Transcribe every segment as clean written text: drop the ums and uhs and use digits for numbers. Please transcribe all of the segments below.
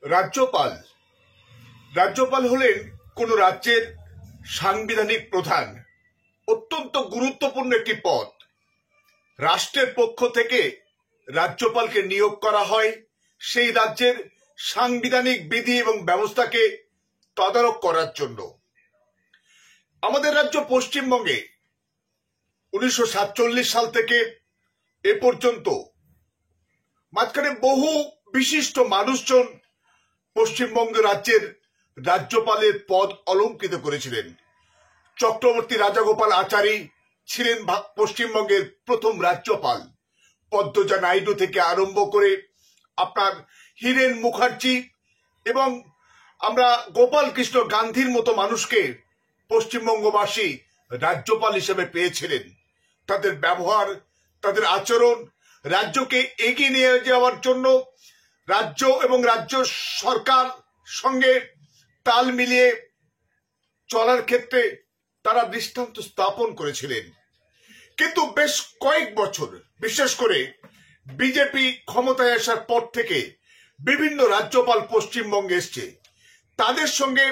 রাজ্যপাল রাজ্যপাল হলেন কোন রাজ্যের সাংবিধানিক প্রধান। অত্যন্ত গুরুত্বপূর্ণ একটি পদ। রাষ্ট্রের পক্ষ থেকে রাজ্যপালকে নিয়োগ করা হয় সেই রাজ্যের সাংবিধানিক বিধি এবং ব্যবস্থাকে তদারক করার জন্য। আমাদের রাজ্য পশ্চিমবঙ্গে 1947 সাল থেকে এ পর্যন্ত মাঝখানে বহু বিশিষ্ট মানুষজন পশ্চিমবঙ্গ রাজ্যের রাজ্যপালের পদ অলঙ্কৃত করেছিলেন। চক্রবর্তী রাজাগোপাল আচারী ছিলেন পশ্চিমবঙ্গের প্রথম রাজ্যপাল। পদ্মজা নাইডু থেকে আরম্ভ করে আপনার হীরেন মুখার্জি এবং আমরা গোপাল কৃষ্ণ গান্ধীর মতো মানুষকে পশ্চিমবঙ্গবাসী রাজ্যপাল হিসেবে পেয়েছিলেন। তাদের ব্যবহার, তাদের আচরণ রাজ্যকে এগিয়ে নিয়ে যাওয়ার জন্য, রাজ্য এবং রাজ্য সরকার সঙ্গে তাল মিলিয়ে চলার ক্ষেত্রে তারা দৃষ্টান্ত স্থাপন করেছিলেন। কিন্তু বেশ কয়েক বছর, বিশেষ করে বিজেপি ক্ষমতায় আসার পর থেকে বিভিন্ন রাজ্যপাল পশ্চিমবঙ্গে এসছে। তাদের সঙ্গে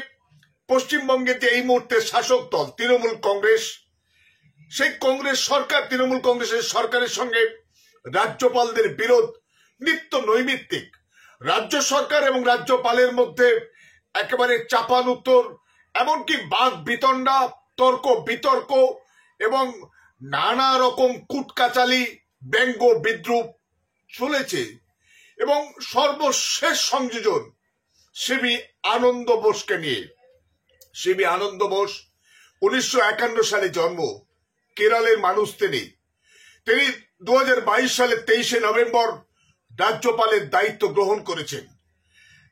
পশ্চিমবঙ্গের যে এই মুহূর্তে শাসক দল তৃণমূল কংগ্রেস, সেই কংগ্রেস সরকার, তৃণমূল কংগ্রেসের সরকারের সঙ্গে রাজ্যপালদের বিরোধ নিত্য নৈমিত্তিক। রাজ্য সরকার এবং রাজ্যপালের মধ্যে একেবারে চাপান উত্তর, এমনকি বাক বিতণ্ডা, তর্ক বিতর্ক এবং নানা রকম কুটকাচালি, ব্যঙ্গ বিদ্রুপ চলেছে। এবং সর্বশেষ সংযোজন সিবি আনন্দ বোসকে নিয়ে। সিবি আনন্দ বোস 1951 সালে জন্ম, কেরলের মানুষ তিনি। 2022 সালের 23শে নভেম্বর রাজ্যপালের দায়িত্ব গ্রহণ করেছেন।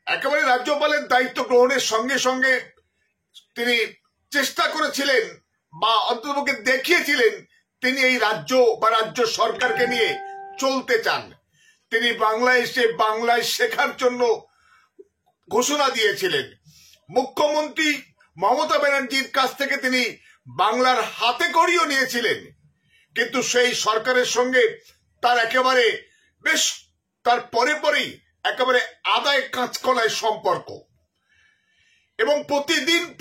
একেবারে রাজ্যপালের দায়িত্ব গ্রহণের সঙ্গে সঙ্গে তিনি চেষ্টা করেছিলেন বা অন্ততপক্ষে দেখিয়েছিলেন তিনি এই রাজ্য বা রাজ্য সরকারকে নিয়ে চলতে চান। তিনি বাংলায় এসে বাংলায় শেখার জন্য ঘোষণা দিয়েছিলেন। মুখ্যমন্ত্রী মমতা ব্যানার্জির কাছ থেকে তিনি বাংলার হাতে খড়িও নিয়েছিলেন। কিন্তু সেই সরকারের সঙ্গে তার একেবারে বেশ তার পরেই একেবারে আদায় কাঁচকলায় সম্পর্ক এবং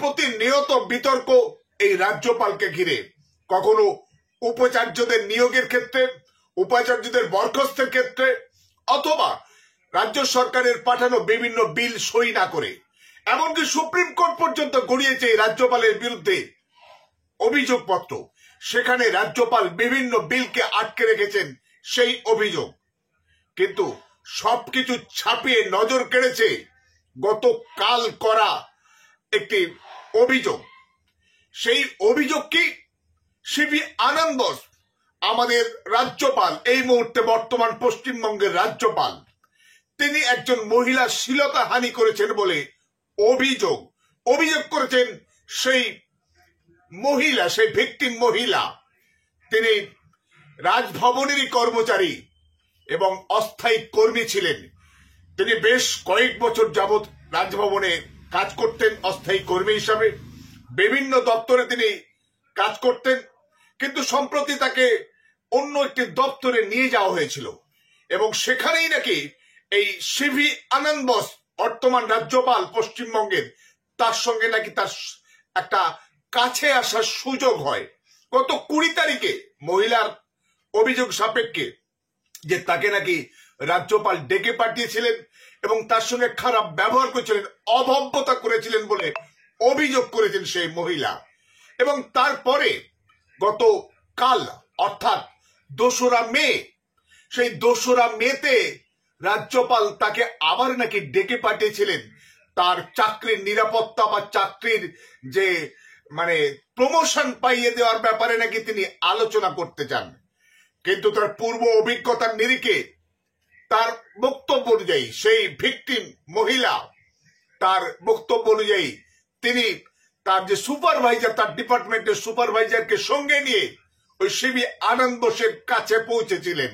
প্রতিনিয়ত বিতর্ক এই রাজ্যপালকে ঘিরে। কখনো উপাচার্যদের নিয়োগের ক্ষেত্রে, উপাচার্যদের বরখাস্তের ক্ষেত্রে, অথবা রাজ্য সরকারের পাঠানো বিভিন্ন বিল সই না করে, এমনকি সুপ্রিম কোর্ট পর্যন্ত গড়িয়েছে রাজ্যপালের বিরুদ্ধে অভিযোগপত্র। সেখানে রাজ্যপাল বিভিন্ন বিলকে আটকে রেখেছেন সেই অভিযোগ। কিন্তু সবকিছু ছাপিয়ে নজর কেড়েছে গতকাল করা একটি অভিযোগ। সেই অভিযোগ কি? সিবি আনন্দ বোস, আমাদের রাজ্যপাল, এই মুহূর্তে বর্তমান পশ্চিমবঙ্গের রাজ্যপাল, তিনি একজন মহিলা শ্লীলতাহানি করেছেন বলে অভিযোগ করেছেন সেই মহিলা, সেই ভিকটিম মহিলা। তিনি রাজভবনেরই কর্মচারী এবং অস্থায়ী কর্মী ছিলেন। তিনি বেশ কয়েক বছর যাবৎ রাজভবনে কাজ করতেন অস্থায়ী কর্মী হিসাবে। বিভিন্ন দপ্তরে তিনি কাজ করতেন, কিন্তু সম্প্রতি তাকে অন্য একটি দপ্তরে নিয়ে যাওয়া হয়েছিল এবং সেখানেই নাকি এই সিবি আনন্দ বোস, বর্তমান রাজ্যপাল পশ্চিমবঙ্গের, তার সঙ্গে নাকি তার একটা কাছে আসার সুযোগ হয়। গত 20 তারিখে মহিলার অভিযোগ সাপেক্ষে যে তাকে নাকি রাজ্যপাল ডেকে পাঠিয়েছিলেন এবং তার সঙ্গে খারাপ ব্যবহার করেছিলেন, অভব্যতা করেছিলেন বলে অভিযোগ করেছেন সেই মহিলা। এবং তারপরে গতকাল অর্থাৎ 2রা মে, সেই 2রা মেতে রাজ্যপাল তাকে আবার নাকি ডেকে পাঠিয়েছিলেন তার চাকরির নিরাপত্তা বা চাকরির যে প্রমোশন পাইয়ে দেওয়ার ব্যাপারে নাকি তিনি আলোচনা করতে চান। কিন্তু তার পূর্ব অভিজ্ঞতার নিরিখে, তার বক্তব্য অনুযায়ী, সেই ভিকটিম মহিলা তার বক্তব্য অনুযায়ী তিনি তার যে সুপারভাইজার, তার ডিপার্টমেন্টের সুপারভাইজারকে সঙ্গে নিয়ে ওই সিবি আনন্দ বোসের কাছে পৌঁছেছিলেন।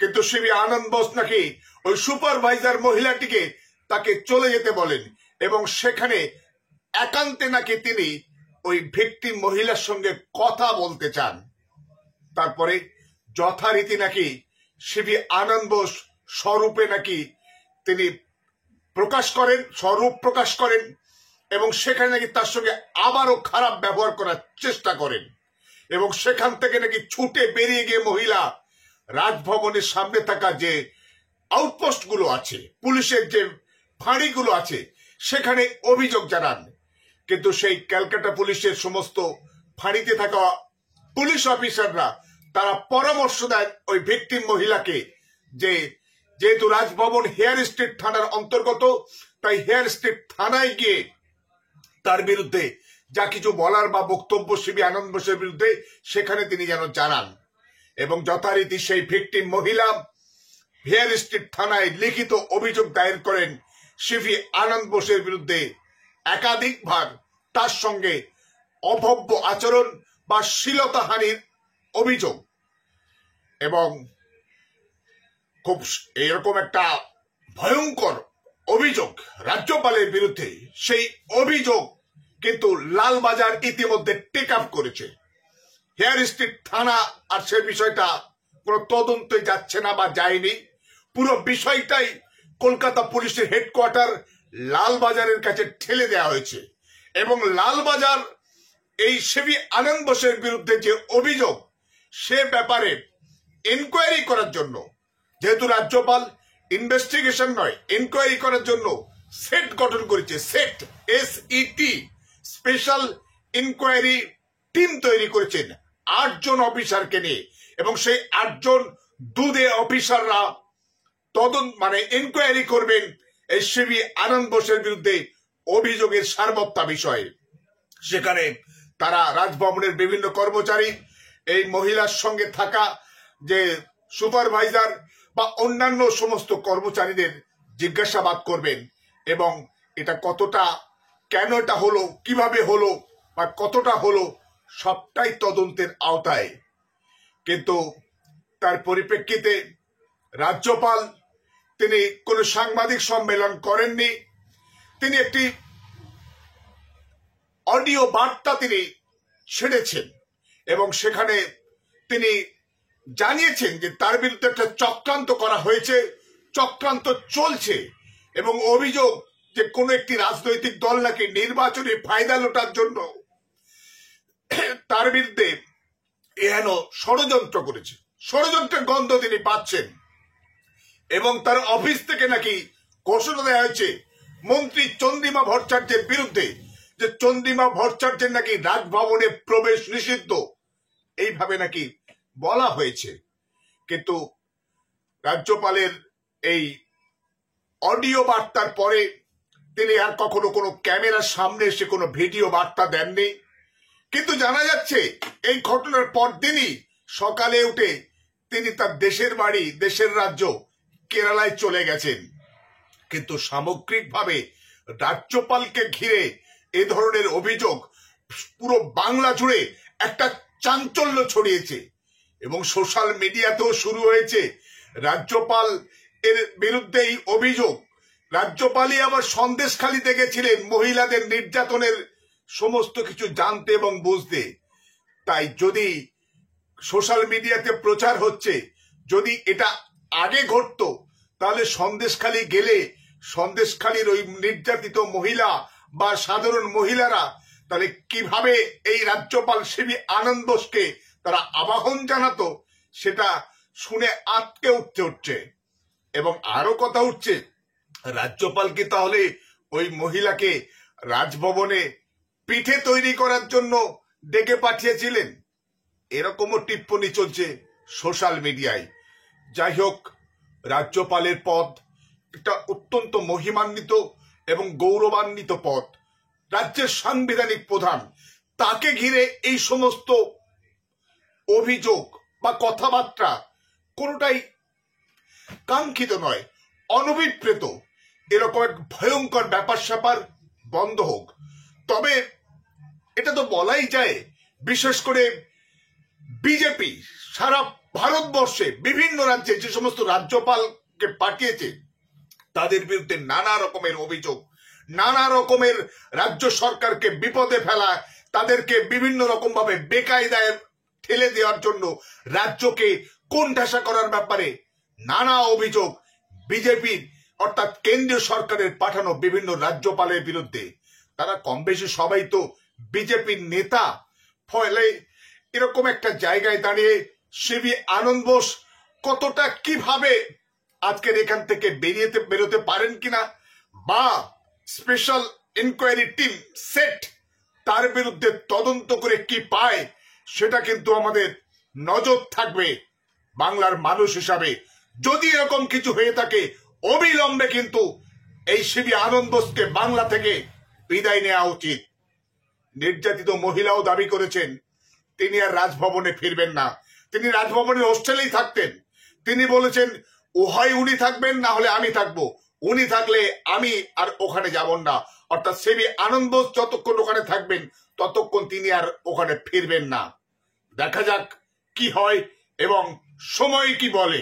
কিন্তু সিবি আনন্দ বোস নাকি ওই সুপারভাইজার মহিলাটিকে তাকে চলে যেতে বলেন এবং সেখানে একান্তে নাকি তিনি ওই ভিকটিম মহিলার সঙ্গে কথা বলতে চান। তারপরে যথারীতি নাকি সিবি আনন্দ বোস স্বরূপে নাকি তিনি প্রকাশ করেন, স্বরূপ প্রকাশ করেন এবং সেখানে নাকি তার সঙ্গে আবারও খারাপ ব্যবহার করার চেষ্টা করেন এবং সেখান থেকে নাকি ছুটে বেরিয়ে গিয়ে মহিলা রাজভবনের সামনে থাকা যে আউটপোস্ট গুলো আছে, পুলিশের যে ফাঁড়িগুলো আছে, সেখানে অভিযোগ জানান। কিন্তু সেই ক্যালকাটা পুলিশের সমস্ত ফাঁড়িতে থাকা পুলিশ অফিসাররা তারা পরামর্শ দেন ওই ভিকটিম মহিলাকে যে যেহেতু রাজভবন হেয়ার স্ট্রিট থানার অন্তর্গত, তাই হেয়ার স্ট্রিট থানায় গিয়ে তার বিরুদ্ধে যা কিছু বলার বা বক্তব্য শিবি আনন্দ বোসের বিরুদ্ধে সেখানে তিনি যেন জানান। এবং যথারীতি সেই ভিকটিম মহিলা হেয়ার স্ট্রিট থানায় লিখিত অভিযোগ দায়ের করেন শিবি আনন্দ বোসের বিরুদ্ধে একাধিকবার তার সঙ্গে অভব্য আচরণ বা শ্লীলতাহানির অভিযোগ। এবং খুব এরকম একটা ভয়ঙ্কর অভিযোগ রাজ্যপালের বিরুদ্ধে, সেই অভিযোগ কিন্তু লালবাজার ইতিমধ্যে টেক আপ করেছে। হেয়ার স্ট্রিট থানা আর সে বিষয়টা কোনো তদন্তে যাচ্ছে না বা যায়নি। পুরো বিষয়টাই কলকাতা পুলিশের হেডকোয়ার্টার লালবাজারের কাছে ঠেলে দেওয়া হয়েছে এবং লালবাজার এই শিবি আনন্দ বোসের বিরুদ্ধে যে অভিযোগ সে ব্যাপারে ইনকোয়ারি করার জন্য, যেহেতু রাজ্যপাল ইনভেস্টিগেশন নয় ইনকোয়ারি করার জন্য সেট গঠন করেছে, SET SET special enquiry team তৈরি করেছেন 8 জন অফিসারকে নিয়ে এবং সেই 8 জন দুধে অফিসাররা ইনকোয়ারি করবেন এই শিবি আনন্দ বোসের বিরুদ্ধে অভিযোগের সারবত্তা বিষয়ে। সেখানে তারা রাজভবনের বিভিন্ন কর্মচারী, এই মহিলার সঙ্গে থাকা যে সুপারভাইজার বা অন্যান্য সমস্ত কর্মচারীদের জিজ্ঞাসাবাদ করবেন এবং এটা কতটা, কেন এটা হলো, কিভাবে হলো বা কতটা হলো, সবটাই তদন্তের আওতায়। কিন্তু তার পরিপ্রেক্ষিতে রাজ্যপাল তিনি কোনো সাংবাদিক সম্মেলন করেননি। তিনি একটি অডিও বার্তা তিনি ছেড়েছেন এবং সেখানে তিনি জানিয়েছেন যে তার বিরুদ্ধে একটা চক্রান্ত করা হয়েছে, চক্রান্ত চলছে এবং অভিযোগ যে কোনো একটি রাজনৈতিক দল নাকি নির্বাচনে ফায়দা লোটার জন্য তার বিরুদ্ধে এহেন ষড়যন্ত্র করেছে, ষড়যন্ত্রের গন্ধ তিনি পাচ্ছেন এবং তার অফিস থেকে নাকি ঘোষণা দেওয়া হয়েছে মন্ত্রী চন্দ্রিমা ভট্টাচার্যের বিরুদ্ধে যে চন্দ্রিমা ভট্টাচার্যের নাকি রাজভবনে প্রবেশ নিষিদ্ধ, এইভাবে নাকি বলা হয়েছে। কিন্তু রাজ্যপালের এই অডিও বার্তার পরে তিনি আর কখনো কোনো ক্যামেরার সামনে এসে কোনো ভিডিও বার্তা দেননি। কিন্তু জানা যাচ্ছে এই ঘটনার পর দিনই সকালে উঠে তিনি তার দেশের বাড়ি, দেশের রাজ্য কেরালায় চলে গেছেন। কিন্তু সামগ্রিকভাবে রাজ্যপালকে ঘিরে এ ধরনের অভিযোগ পুরো বাংলা জুড়ে একটা চাঞ্চল্য ছড়িয়েছে এবং সোশ্যাল মিডিয়াতেও শুরু হয়েছে রাজ্যপাল এর বিরুদ্ধে এই অভিযোগ। রাজ্যপালই আবার সন্দেশখালিতে গেছিলেন মহিলাদের নির্যাতনের সমস্ত কিছু জানতে এবং বুঝতে। তাই যদি সোশ্যাল মিডিয়াতে প্রচার হচ্ছে, যদি এটা আগে ঘটতো তাহলে সন্দেশখালি গেলে সন্দেশখালির ওই নির্যাতিত মহিলা বা সাধারণ মহিলারা তাহলে কিভাবে এই রাজ্যপাল শিবি আনন্দ বোসকে তারা আবাহন জানাতো, সেটা শুনে আটকে উঠছে। এবং আরো কথা উঠছে, রাজ্যপাল কি তাহলে ওই মহিলাকে রাজভবনে পিঠে তৈরি করার জন্য ডেকে পাঠিয়েছিলেন? এরকমও টিপ্পনি চলছে সোশ্যাল মিডিয়ায়। যাই হোক, রাজ্যপালের পদ একটা অত্যন্ত মহিমান্বিত এবং গৌরবান্বিত পদ, রাজ্যের সাংবিধানিক প্রধান, তাকে ঘিরে এই সমস্ত অভিযোগ বা কথাবার্তা কোনোটাই কাঙ্ক্ষিত নয়, অনভিপ্রেত। এরকম এক ভয়ঙ্কর ব্যাপার স্যাপার বন্ধ হোক। তবে এটা তো বলাই যায়, বিশেষ করে বিজেপি সারা ভারতবর্ষে বিভিন্ন রাজ্যে যে সমস্ত রাজ্যপালকে পাঠিয়েছে তাদের বিরুদ্ধে নানা রকমের অভিযোগ, নানা রকমের রাজ্য সরকারকে বিপদে ফেলা, তাদেরকে বিভিন্ন রকম ভাবে বেকায়দায় ঠেলে দেওয়ার জন্য রাজ্যকে কোণঠাসা করার ব্যাপারে নানা অভিযোগ বিজেপির অর্থাৎ কেন্দ্রীয় সরকারের পাঠানো বিভিন্ন রাজ্যপালের বিরুদ্ধে। তারা কম বেশি সবাই তো বিজেপির নেতা। ফলে এরকম একটা জায়গায় দাঁড়িয়ে সিবি আনন্দ বোস কতটা কিভাবে আজকের এখান থেকে বেরোতে পারেন কিনা, বা স্পেশাল ইনকোয়ারি টিম সেট তার বিরুদ্ধে তদন্ত করে কি পায়, সেটা কিন্তু আমাদের নজর থাকবে বাংলার মানুষ হিসাবে। যদি এরকম কিছু হয়ে থাকে অবিলম্বে কিন্তু এই সিবি আনন্দ বোসকে বাংলা থেকে বিদায় নেওয়া উচিত। নির্যাতিত মহিলাও দাবি করেছেন তিনি আর রাজভবনে ফিরবেন না, তিনি রাজভবনের হোস্টেলেই থাকতেন। তিনি বলেছেন হয় উনি থাকবেন না হলে আমি থাকবো, উনি থাকলে আমি আর ওখানে যাব না। অর্থাৎ সিবি আনন্দ বোস যতক্ষণ ওখানে থাকবেন ততক্ষণ তিনি আর ওখানে ফিরবেন না। দেখা যাক কি হয় এবং সময় কি বলে।